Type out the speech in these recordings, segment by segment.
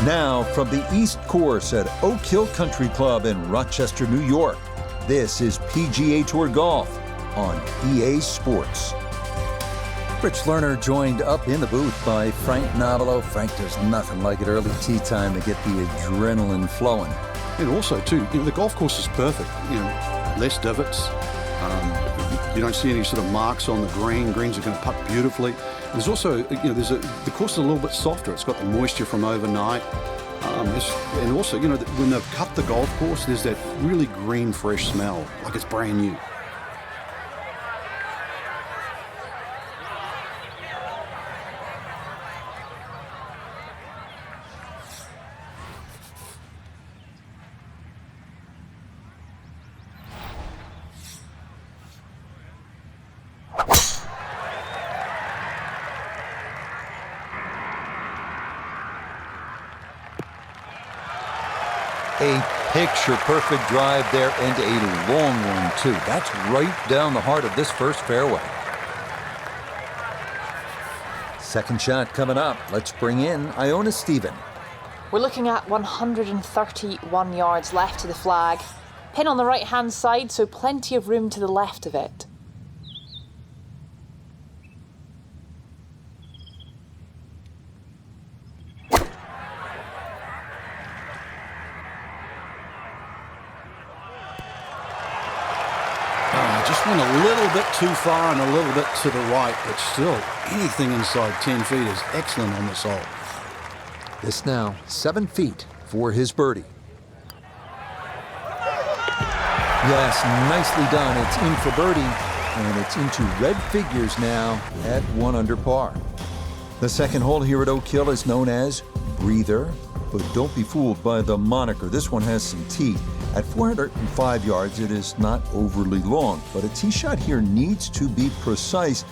Now, from the East Course at Oak Hill Country Club in Rochester, New York, this is PGA Tour Golf on EA Sports. Rich Lerner joined up in the booth by Frank Nobilo. Frank, there's nothing like it early tee time to get the adrenaline flowing. And also, too, the golf course is perfect. Less divots. You don't see any sort of marks on the green. Greens are going to putt beautifully. There's also, the course is a little bit softer. It's got the moisture from overnight. And also, when they've cut the golf course, there's that really green, fresh smell, like it's brand new. A picture-perfect drive there and a long one, too. That's right down the heart of this first fairway. Second shot coming up. Let's bring in Iona Stephen. We're looking at 131 yards left to the flag. Pin on the right-hand side, so plenty of room to the left of it. Just went a little bit too far and a little bit to the right, but still, anything inside 10 feet is excellent on this hole. This now 7 feet for his birdie. Yes, nicely done. It's in for birdie, and it's into red figures now at 1 under par. The second hole here at Oak Hill is known as Breather, but don't be fooled by the moniker. This one has some teeth. At 405 yards, it is not overly long, but a tee shot here needs to be precise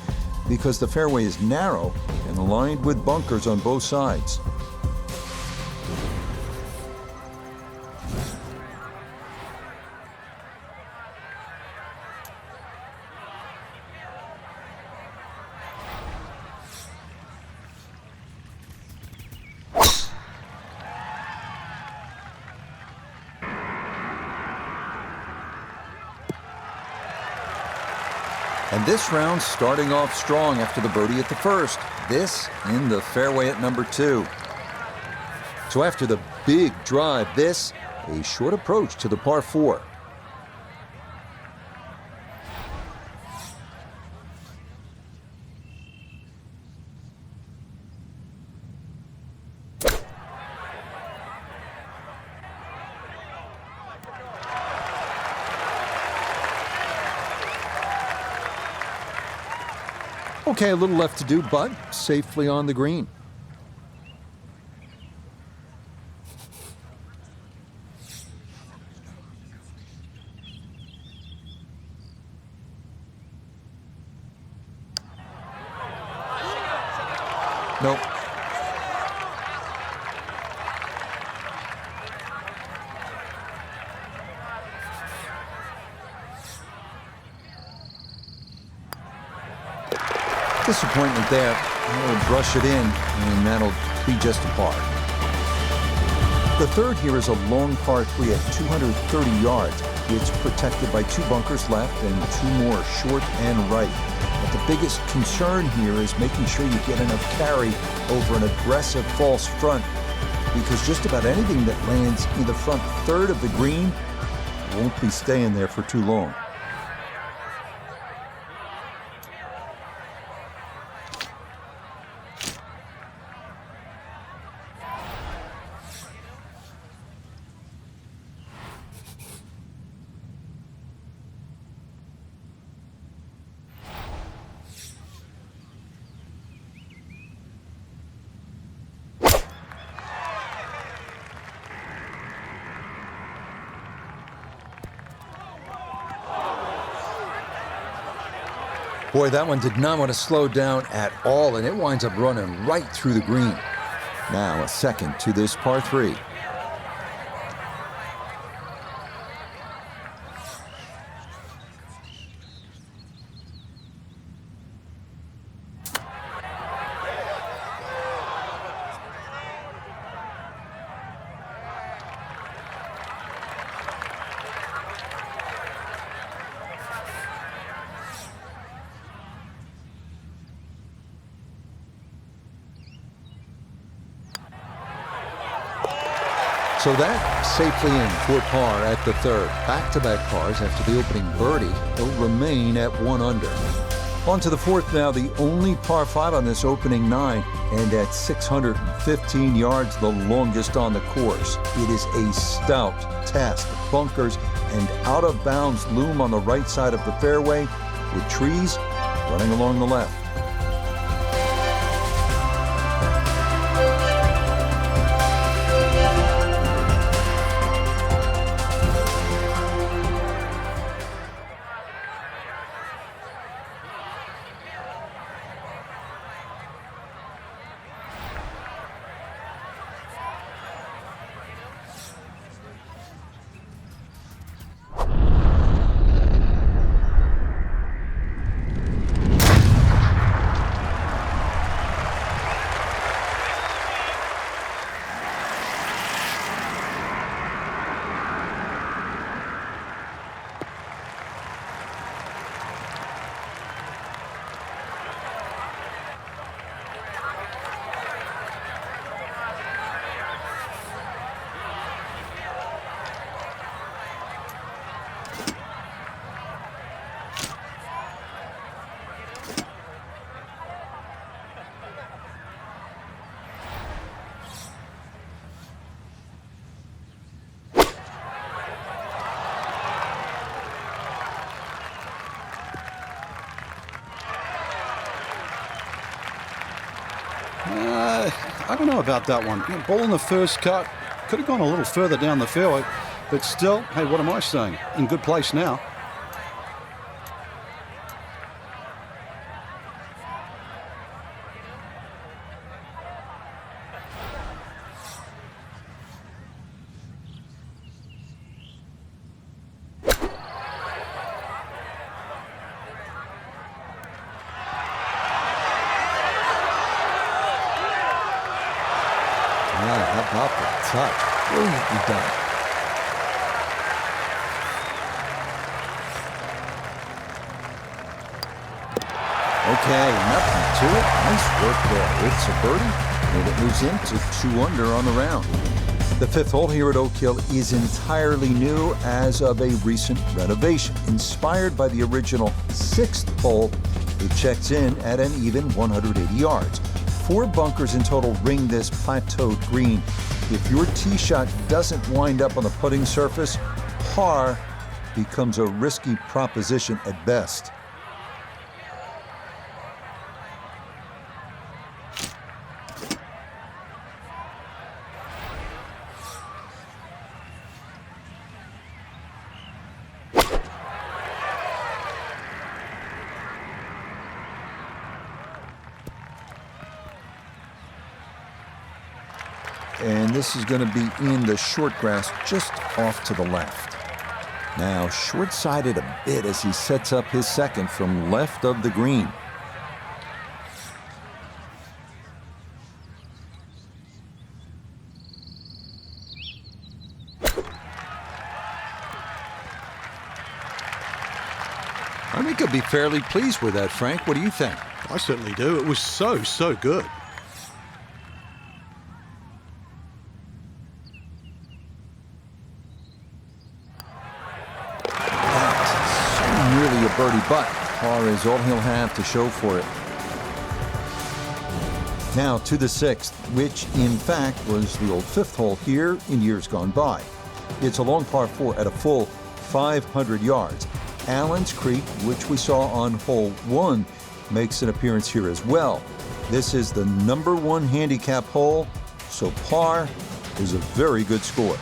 because the fairway is narrow and lined with bunkers on both sides. And this round starting off strong after the birdie at the first. This in the fairway at number 2. So after the big drive, this a short approach to the par 4. Okay, a little left to do, but safely on the green. Nope. Disappointment there. He'll brush it in, and that'll be just a par. The third here is a long par 3 at 230 yards. It's protected by 2 bunkers left and 2 more short and right. But the biggest concern here is making sure you get enough carry over an aggressive false front, because just about anything that lands in the front third of the green won't be staying there for too long. Boy, that one did not want to slow down at all, and it winds up running right through the green. Now a second to this par 3. So that safely in for par at the third. Back-to-back pars after the opening birdie. He'll remain at 1 under. On to the fourth now, the only par 5 on this opening 9, and at 615 yards, the longest on the course. It is a stout task. Bunkers and out-of-bounds loom on the right side of the fairway, with trees running along the left. I don't know about that one. Ball in the first cut. Could have gone a little further down the fairway. But still, hey, what am I saying? In good place now. How about the touch? Brilliantly done. Okay, nothing to it. Nice work there. It's a birdie, and it moves into 2 under on the round. The 5th hole here at Oak Hill is entirely new as of a recent renovation. Inspired by the original 6th hole, it checks in at an even 180 yards. 4 bunkers in total ring this plateaued green. If your tee shot doesn't wind up on the putting surface, par becomes a risky proposition at best. And this is going to be in the short grass just off to the left. Now short-sided a bit as he sets up his second from left of the green. I think he'll be fairly pleased with that, Frank. What do you think? I certainly do. It was so good. Really a birdie, but par is all he'll have to show for it. Now to the 6th, which in fact was the old 5th hole here in years gone by. It's a long par 4 at a full 500 yards. Allen's Creek, which we saw on hole 1, makes an appearance here as well. This is the number 1 handicap hole, so par is a very good score.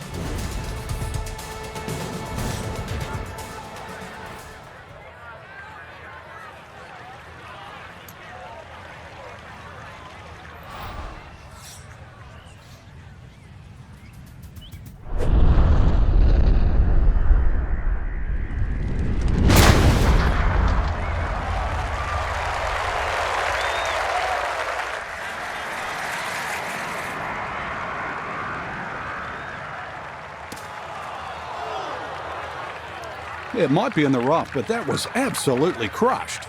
It might be in the rough, but that was absolutely crushed.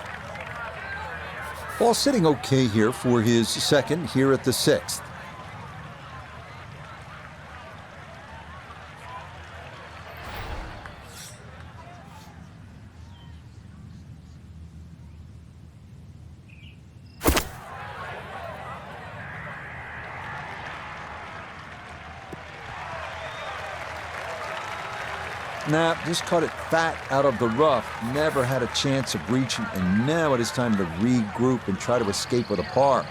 Ball sitting okay here for his second here at the 6th. snap, just caught it fat out of the rough. Never had a chance of reaching, and now it is time to regroup and try to escape with a par.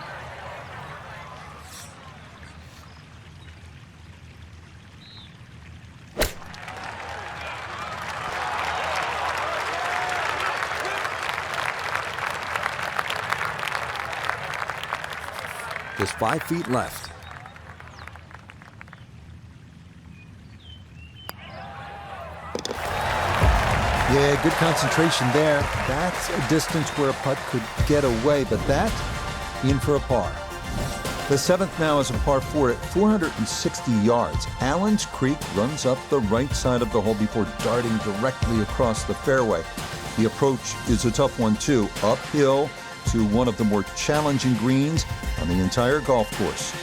Just 5 feet left. Yeah, good concentration there. That's a distance where a putt could get away, but that, in for a par. The 7th now is a par 4 at 460 yards. Allen's Creek runs up the right side of the hole before darting directly across the fairway. The approach is a tough one, too. Uphill to one of the more challenging greens on the entire golf course.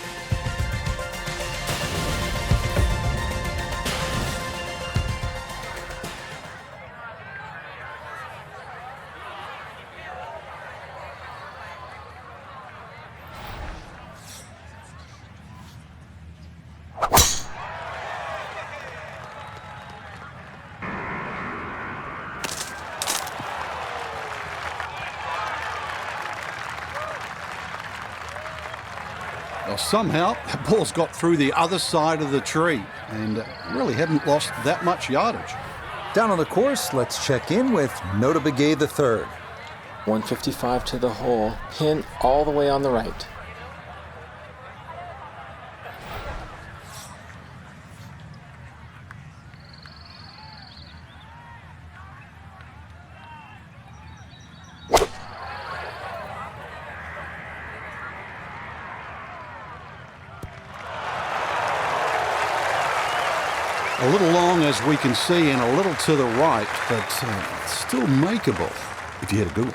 Well, somehow, the ball's got through the other side of the tree and really hadn't lost that much yardage. Down on the course, let's check in with Nota Begay III. 155 to the hole, pin all the way on the right. A little long, as we can see, and a little to the right, but still makeable if you hit a good one.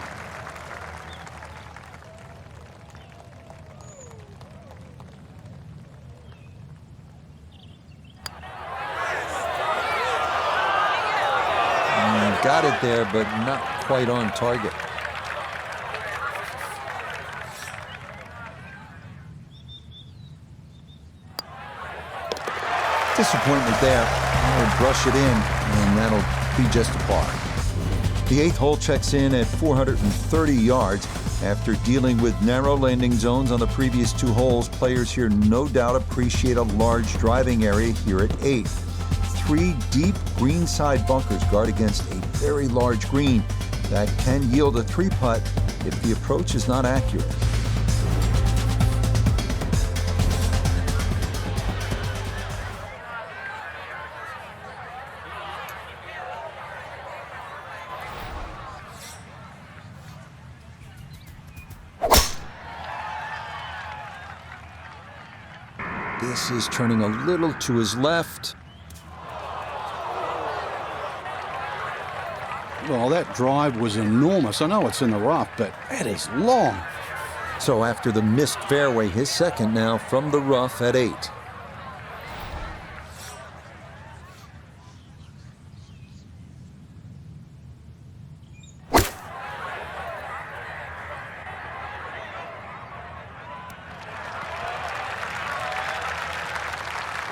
Got it there, but not quite on target. Disappointment there. I'll brush it in, and that'll be just a par. The 8th hole checks in at 430 yards. After dealing with narrow landing zones on the previous 2 holes, players here no doubt appreciate a large driving area here at 8. 3 deep greenside bunkers guard against a very large green that can yield a 3-putt if the approach is not accurate. This is turning a little to his left. Well, that drive was enormous. I know it's in the rough, but that is long. So after the missed fairway, his second now from the rough at 8.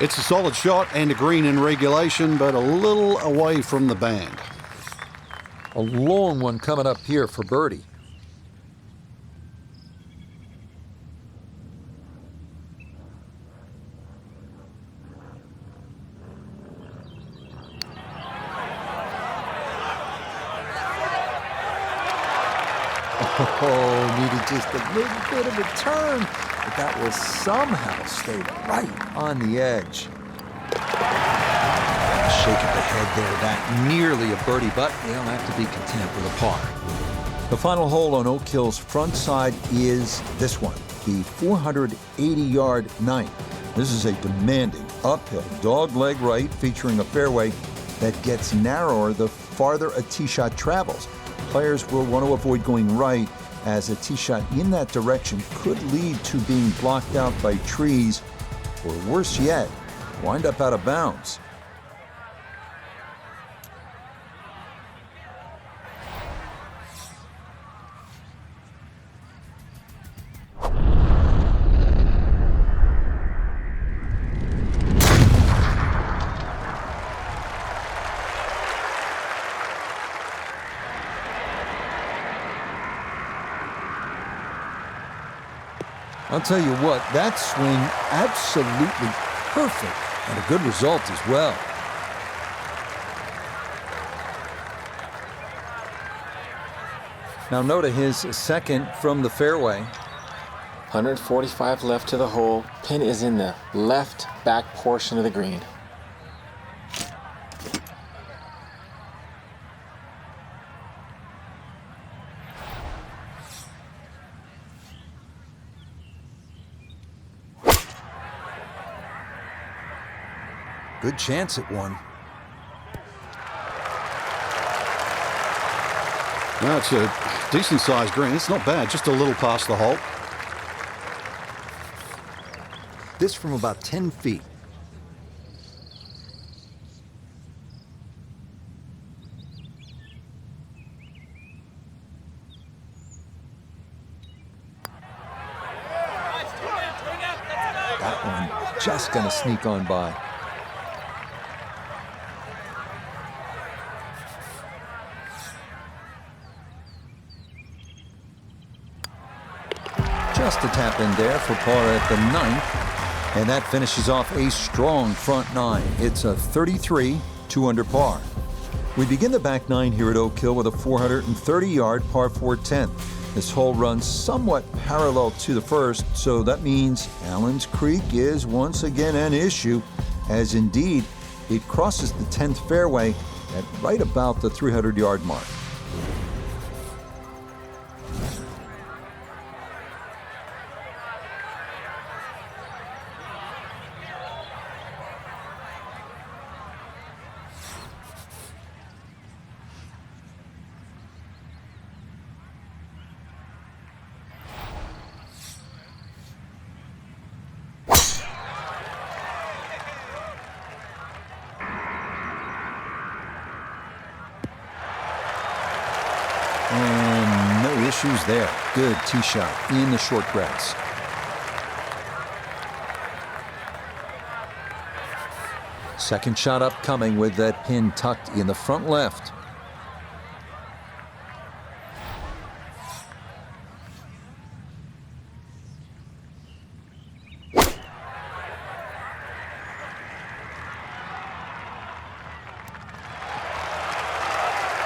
It's a solid shot and a green in regulation, but a little away from the band. A long one coming up here for birdie. Oh, needed just a little bit of a turn, but that will somehow stay right on the edge. Shake of the head there, that nearly a birdie, but they'll have to be content with a par. The final hole on Oak Hill's front side is this one, the 480-yard 9th. This is a demanding uphill dogleg right featuring a fairway that gets narrower the farther a tee shot travels. Players will want to avoid going right, as a tee shot in that direction could lead to being blocked out by trees, or worse yet, wind up out of bounds. I'll tell you what, that swing absolutely perfect and a good result as well. Now note his second from the fairway. 145 left to the hole. Pin is in the left back portion of the green. Good chance at one. That's a decent-sized green. It's not bad, just a little past the hole. This from about 10 feet. That one just gonna sneak on by. Just a tap in there for par at the 9th, and that finishes off a strong front 9. It's a 33, 2 under par. We begin the back 9 here at Oak Hill with a 430-yard par 4 10th. This hole runs somewhat parallel to the first, so that means Allen's Creek is once again an issue, as indeed it crosses the 10th fairway at right about the 300-yard mark. And no issues there. Good tee shot in the short grass. Second shot upcoming with that pin tucked in the front left.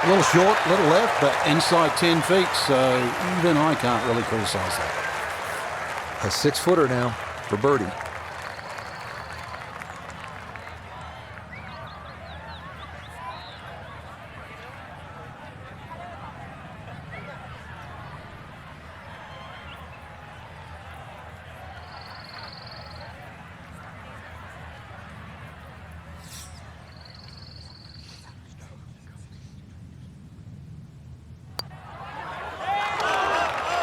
A little short, a little left, but inside 10 feet, so even I can't really criticize that. A 6-footer now for birdie.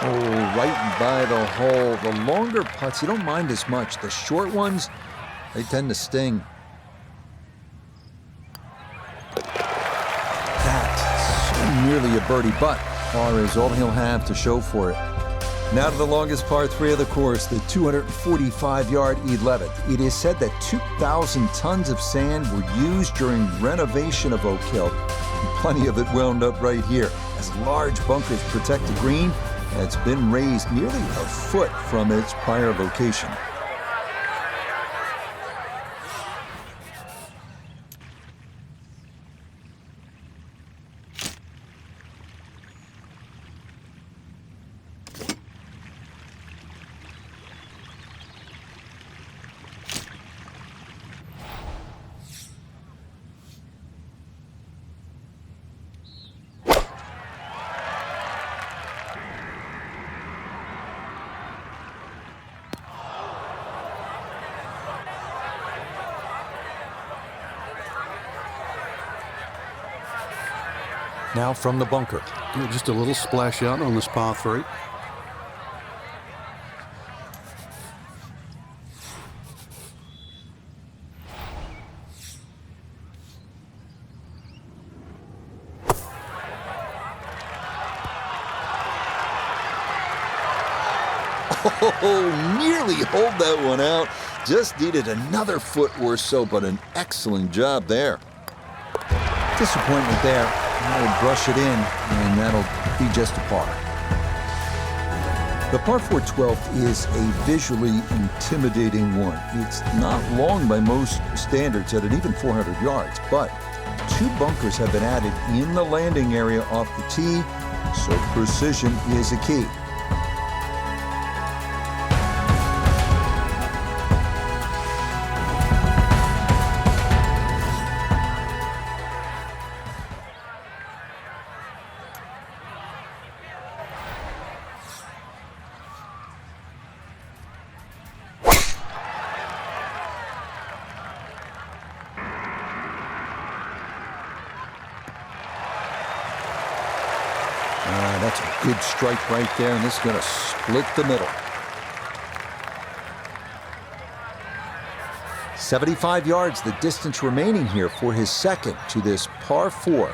Oh, right by the hole. The longer putts, you don't mind as much. The short ones, they tend to sting. That's so nearly a birdie, but par is all he'll have to show for it. Now to the longest par 3 of the course, the 245-yard 11th. It is said that 2,000 tons of sand were used during renovation of Oak Hill. And plenty of it wound up right here, as large bunkers protect the green that's been raised nearly a foot from its prior location. Now from the bunker. Just a little splash out on this par 3. Oh, nearly hold that one out. Just needed another foot or so, but an excellent job there. Disappointment there. I'll brush it in, and that'll be just a par. The par 4 12th is a visually intimidating one. It's not long by most standards at an even 400 yards, but 2 bunkers have been added in the landing area off the tee, so precision is a key. That's a good strike right there, and this is going to split the middle. 75 yards, the distance remaining here for his second to this par 4.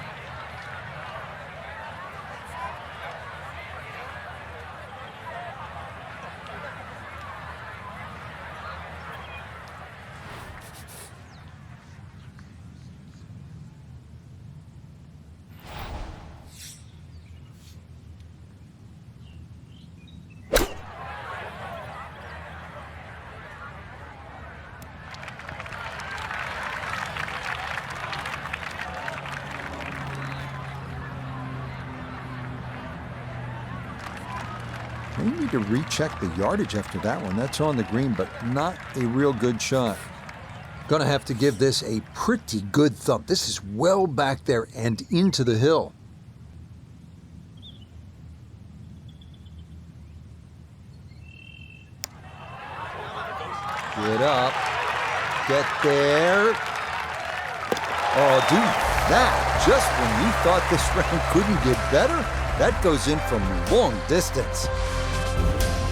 They need to recheck the yardage after that one. That's on the green, but not a real good shot. Gonna have to give this a pretty good thump. This is well back there and into the hill. Get up. Get there. Oh, dude, that, just when you thought this round couldn't get better, that goes in from long distance.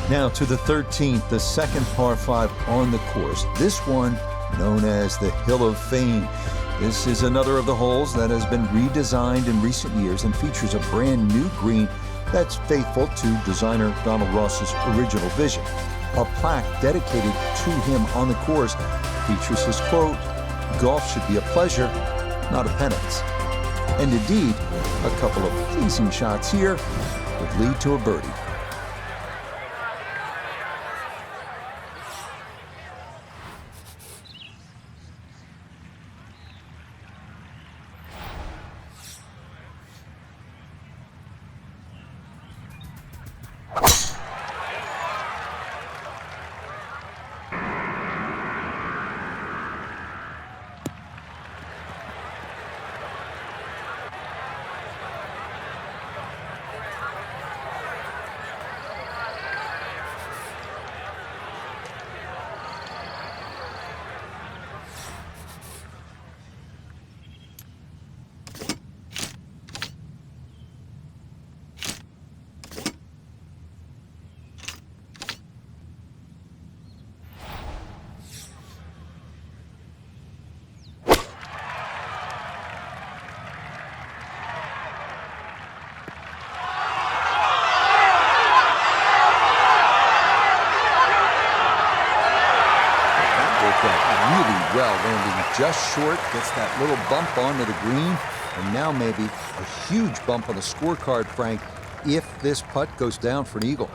Now to the 13th, the second par 5 on the course. This one known as the Hill of Fame. This is another of the holes that has been redesigned in recent years and features a brand new green that's faithful to designer Donald Ross's original vision. A plaque dedicated to him on the course features his quote, "Golf should be a pleasure, not a penance." And indeed, a couple of pleasing shots here would lead to a birdie. Really well, landing just short, gets that little bump onto the green, and now maybe a huge bump on the scorecard, Frank, if this putt goes down for an eagle.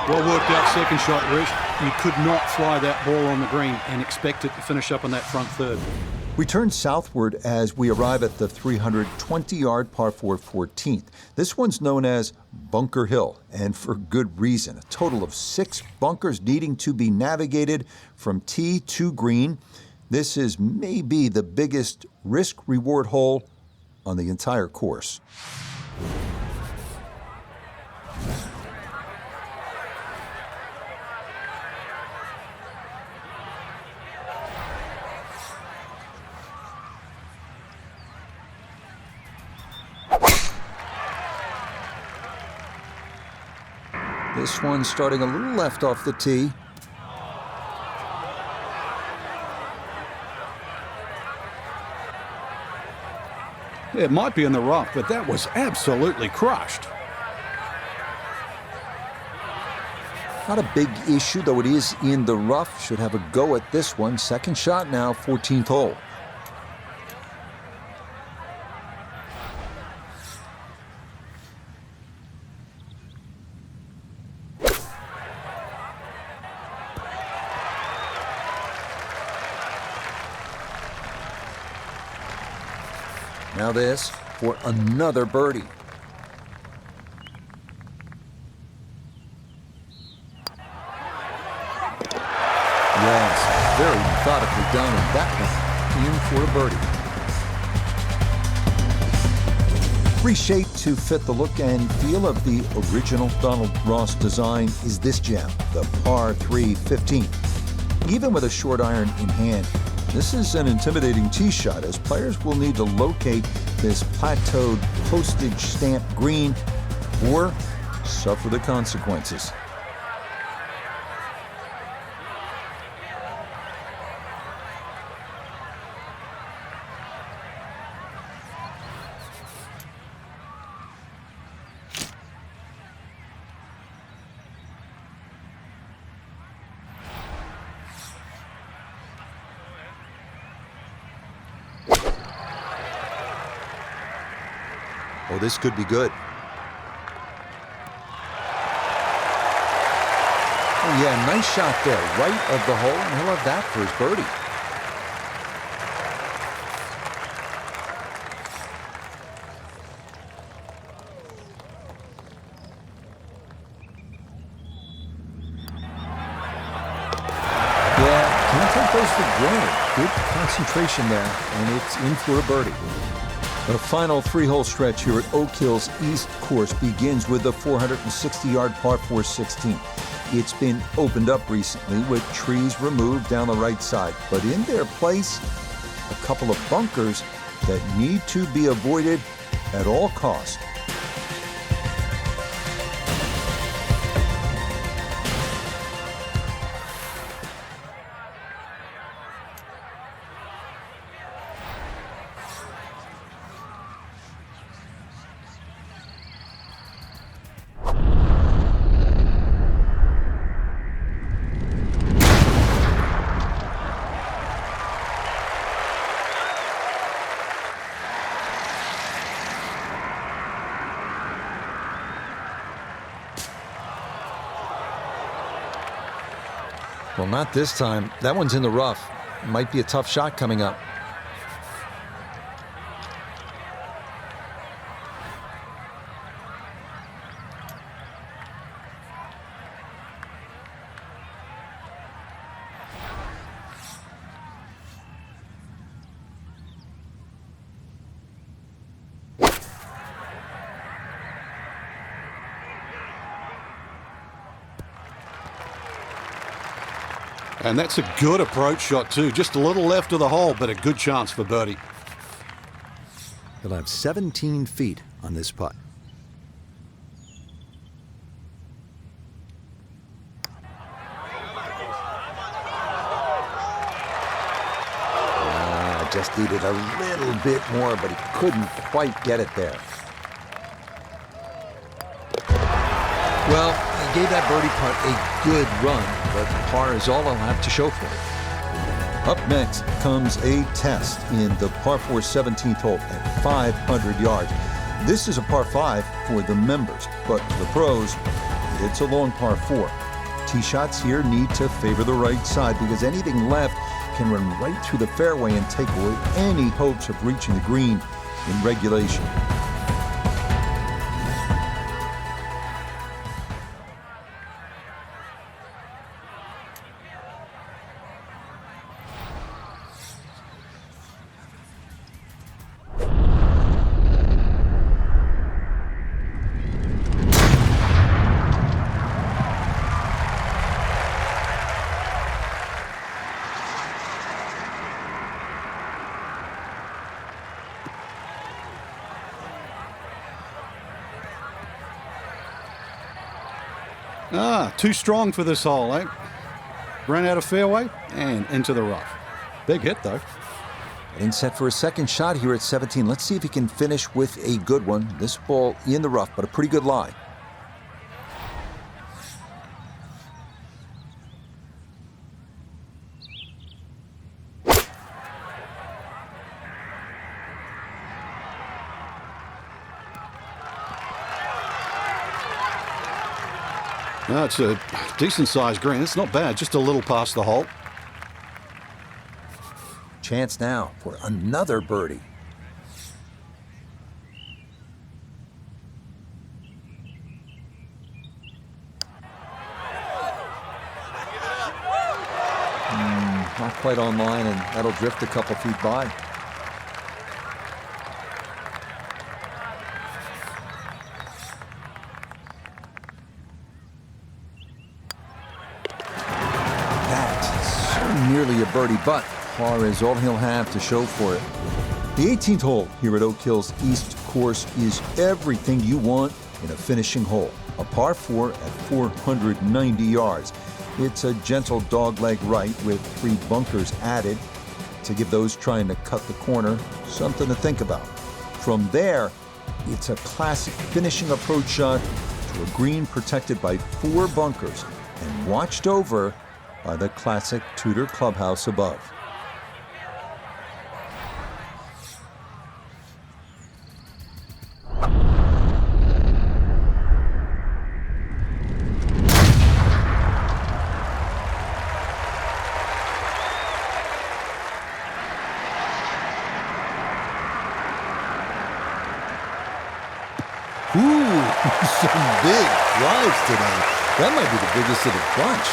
Well worked out second shot, Rich. You could not fly that ball on the green and expect it to finish up on that front third. We turn southward as we arrive at the 320-yard par 4 14th. This one's known as Bunker Hill, and for good reason. A total of 6 bunkers needing to be navigated from tee to green. This is maybe the biggest risk-reward hole on the entire course. This one starting a little left off the tee. It might be in the rough, but that was absolutely crushed. Not a big issue, though it is in the rough. Should have a go at this one. Second shot now, 14th hole. Now this for another birdie. Yes, very methodically done, and that one in for a birdie. Reshaped to fit the look and feel of the original Donald Ross design is this gem, the par 3 15. Even with a short iron in hand, this is an intimidating tee shot as players will need to locate this plateaued postage stamp green or suffer the consequences. Oh, this could be good. Oh, yeah, nice shot there, right of the hole, and he'll have that for his birdie. Yeah, can't take those for granted. Good concentration there, and it's in for a birdie. The final three-hole stretch here at Oak Hill's East Course begins with the 460-yard par 4 16. It's been opened up recently with trees removed down the right side, but in their place, a couple of bunkers that need to be avoided at all costs. Well, not this time. That one's in the rough. Might be a tough shot coming up. And that's a good approach shot too. Just a little left of the hole, but a good chance for birdie. He'll have 17 feet on this putt. Just needed a little bit more, but he couldn't quite get it there. Well, he gave that birdie putt a good run, but par is all he'll have to show for it. Up next comes a test in the par 4 17th hole at 500 yards. This is a par 5 for the members, but for the pros, it's a long par 4. Tee shots here need to favor the right side because anything left can run right through the fairway and take away any hopes of reaching the green in regulation. Too strong for this hole, eh? Ran out of fairway and into the rough. Big hit, though. Getting set for a second shot here at 17. Let's see if he can finish with a good one. This ball in the rough, but a pretty good lie. No, it's a decent-sized green. It's not bad, just a little past the hole. Chance now for another birdie. not quite on line, and that'll drift a couple feet by. That's so nearly a birdie, but par is all he'll have to show for it. The 18th hole here at Oak Hill's East Course is everything you want in a finishing hole. A par 4 at 490 yards. It's a gentle dogleg right with 3 bunkers added to give those trying to cut the corner something to think about. From there, it's a classic finishing approach shot to a green protected by 4 bunkers and watched over by the classic Tudor clubhouse above. Ooh, some big drives today. That might be the biggest of the bunch.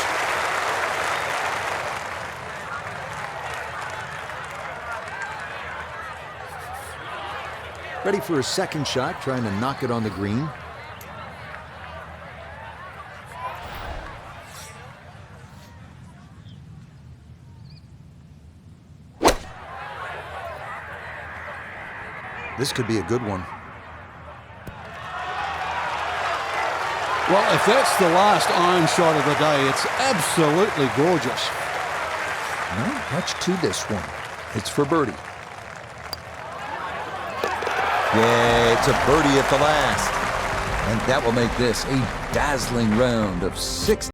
Ready for a second shot, trying to knock it on the green. This could be a good one. Well, if that's the last iron shot of the day, it's absolutely gorgeous. Not much to this one. It's for birdie. Yeah, it's a birdie at the last. And that will make this a dazzling round of 6.